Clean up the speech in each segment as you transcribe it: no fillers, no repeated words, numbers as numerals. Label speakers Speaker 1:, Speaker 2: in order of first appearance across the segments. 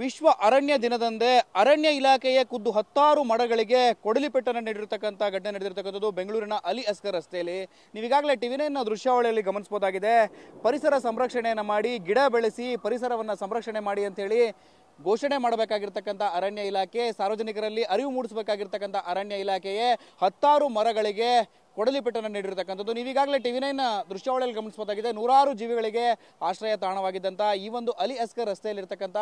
Speaker 1: ವಿಶ್ವ ಅರಣ್ಯ ದಿನದಂದೇ ಅರಣ್ಯ ಇಲಾಖೆಯ ಖುದ್ದು 10 ಮರಗಳಿಗೆ ಕೊಡಲಿಪೆಟ್ಟನ್ನು ನೀಡಿರತಕ್ಕಂಥ ಘಟನೆ ನಡೆದಿರತಕ್ಕಂಥದ್ದು ಬೆಂಗಳೂರಿನ ಅಲಿ ಅಸ್ಗರ್ ರಸ್ತೆಯಲ್ಲಿ. ನೀವು ಈಗಾಗಲೇ ಟಿವಿ9 ದೃಶ್ಯಾವಳಿಯಲ್ಲಿ ಗಮನಿಸಬಹುದಾಗಿದೆ. ಪರಿಸರ ಸಂರಕ್ಷಣೆಯನ್ನು ಮಾಡಿ, ಗಿಡ ಬೆಳೆಸಿ, ಪರಿಸರವನ್ನು ಸಂರಕ್ಷಣೆ ಮಾಡಿ ಅಂತ ಹೇಳಿ ಘೋಷಣೆ ಮಾಡಬೇಕಾಗಿರ್ತಕ್ಕಂಥ ಅರಣ್ಯ ಇಲಾಖೆ, ಸಾರ್ವಜನಿಕರಲ್ಲಿ ಅರಿವು ಮೂಡಿಸಬೇಕಾಗಿರ್ತಕ್ಕಂಥ ಅರಣ್ಯ ಇಲಾಖೆಯೇ 10 ಮರಗಳಿಗೆ ಕೊಡಲಿಪೆಟ್ಟನ್ನು ನೀಡಿರತಕ್ಕಂಥದ್ದು. ನೀವೀಗಾಗಲೇ ಟಿವಿ9 ದೃಶ್ಯಾವಳಿಯಲ್ಲಿ ಗಮನಿಸಬಹುದಾಗಿದೆ. ನೂರಾರು ಜೀವಿಗಳಿಗೆ ಆಶ್ರಯ ತಾಣವಾಗಿದ್ದಂಥ ಈ ಒಂದು ಅಲಿ ಅಸ್ಗರ್ ರಸ್ತೆಯಲ್ಲಿರ್ತಕ್ಕಂಥ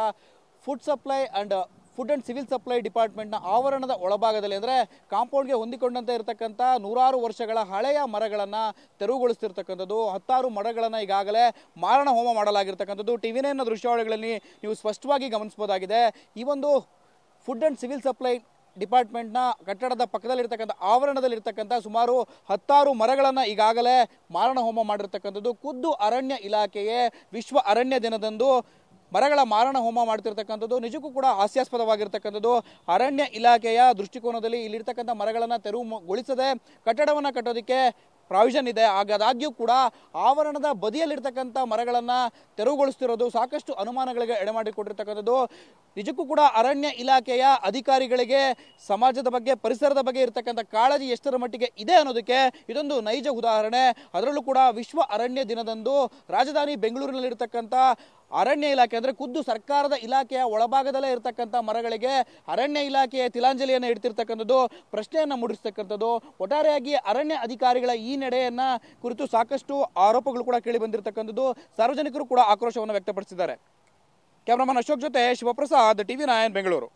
Speaker 1: ಫುಡ್ ಅಂಡ್ ಸಿವಿಲ್ ಸಪ್ಲೈ ಡಿಪಾರ್ಟ್ಮೆಂಟ್ನ ಆವರಣದ ಒಳಭಾಗದಲ್ಲಿ ಅಂದರೆ ಕಾಂಪೌಂಡ್ಗೆ ಹೊಂದಿಕೊಂಡಂತೆ ಇರತಕ್ಕಂಥ ನೂರಾರು ವರ್ಷಗಳ ಹಳೆಯ ಮರಗಳನ್ನು ತೆರವುಗೊಳಿಸ್ತಿರ್ತಕ್ಕಂಥದ್ದು. 10 ಮರಗಳನ್ನು ಈಗಾಗಲೇ ಮಾರಣ ಹೋಮ ಮಾಡಲಾಗಿರ್ತಕ್ಕಂಥದ್ದು. ಟಿವಿ9 ದೃಶ್ಯಾವಳಿಗಳಲ್ಲಿ ನೀವು ಸ್ಪಷ್ಟವಾಗಿ ಗಮನಿಸಬಹುದಾಗಿದೆ. ಈ ಒಂದು ಫುಡ್ ಅಂಡ್ ಸಿವಿಲ್ ಸಪ್ಲೈ ಡಿಪಾರ್ಟ್ಮೆಂಟ್ನ ಕಟ್ಟಡದ ಪಕ್ಕದಲ್ಲಿರ್ತಕ್ಕಂಥ ಆವರಣದಲ್ಲಿರ್ತಕ್ಕಂಥ ಸುಮಾರು 10 ಮರಗಳನ್ನು ಈಗಾಗಲೇ ಮಾರಣ ಹೋಮ ಮಾಡಿರ್ತಕ್ಕಂಥದ್ದು. ಖುದ್ದು ಅರಣ್ಯ ಇಲಾಖೆಯೇ ವಿಶ್ವ ಅರಣ್ಯ ದಿನದಂದು ಮರಗಳ ಮಾರಣ ಹೋಮ ಮಾಡ್ತಿರ್ತಕ್ಕಂಥದ್ದು ನಿಜಕ್ಕೂ ಕೂಡ ಹಾಸ್ಯಾಸ್ಪದವಾಗಿರ್ತಕ್ಕಂಥದ್ದು. ಅರಣ್ಯ ಇಲಾಖೆಯ ದೃಷ್ಟಿಕೋನದಲ್ಲಿ ಇಲ್ಲಿರ್ತಕ್ಕಂಥ ಮರಗಳನ್ನು ತೆರವುಗೊಳಿಸದೆ ಕಟ್ಟಡವನ್ನು ಕಟ್ಟೋದಕ್ಕೆ ಪ್ರಾವಿಷನ್ ಇದೆ. ಆದಾಗ್ಯೂ ಕೂಡ ಆವರಣದ ಬದಿಯಲ್ಲಿರ್ತಕ್ಕಂಥ ಮರಗಳನ್ನು ತೆರವುಗೊಳಿಸ್ತಿರೋದು ಸಾಕಷ್ಟು ಅನುಮಾನಗಳಿಗೆ ಎಡೆಮಾಡಿಕೊಟ್ಟಿರ್ತಕ್ಕಂಥದ್ದು. ನಿಜಕ್ಕೂ ಕೂಡ ಅರಣ್ಯ ಇಲಾಖೆಯ ಅಧಿಕಾರಿಗಳಿಗೆ ಸಮಾಜದ ಬಗ್ಗೆ, ಪರಿಸರದ ಬಗ್ಗೆ ಇರತಕ್ಕಂಥ ಕಾಳಜಿ ಎಷ್ಟರ ಮಟ್ಟಿಗೆ ಇದೆ ಅನ್ನೋದಕ್ಕೆ ಇದೊಂದು ನೈಜ ಉದಾಹರಣೆ. ಅದರಲ್ಲೂ ಕೂಡ ವಿಶ್ವ ಅರಣ್ಯ ದಿನದಂದು ರಾಜಧಾನಿ ಬೆಂಗಳೂರಿನಲ್ಲಿರ್ತಕ್ಕಂಥ ಅರಣ್ಯ ಇಲಾಖೆ ಅಂದರೆ ಖುದ್ದು ಸರ್ಕಾರದ ಇಲಾಖೆಯ ಒಳಭಾಗದಲ್ಲೇ ಇರತಕ್ಕಂಥ ಮರಗಳಿಗೆ ಅರಣ್ಯ ಇಲಾಖೆಯ ತಿಲಾಂಜಲಿಯನ್ನು ಇಡ್ತಿರ್ತಕ್ಕಂಥದ್ದು ಪ್ರಶ್ನೆಯನ್ನು ಮೂಡಿಸ್ತಕ್ಕಂಥದ್ದು. ಒಟ್ಟಾರೆಯಾಗಿ ಅರಣ್ಯ ಅಧಿಕಾರಿಗಳ ಈ ನಡೆಯನ್ನ ಕುರಿತು ಸಾಕಷ್ಟು ಆರೋಪಗಳು ಕೂಡ ಕೇಳಿ ಬಂದಿರತಕ್ಕಂಥದ್ದು. ಸಾರ್ವಜನಿಕರು ಕೂಡ ಆಕ್ರೋಶವನ್ನು ವ್ಯಕ್ತಪಡಿಸಿದ್ದಾರೆ. ಕ್ಯಾಮರಾಮನ್ ಅಶೋಕ್ ಜೊತೆ ಶಿವಪ್ರಸಾದ್, ಟಿವಿ9 ಬೆಂಗಳೂರು.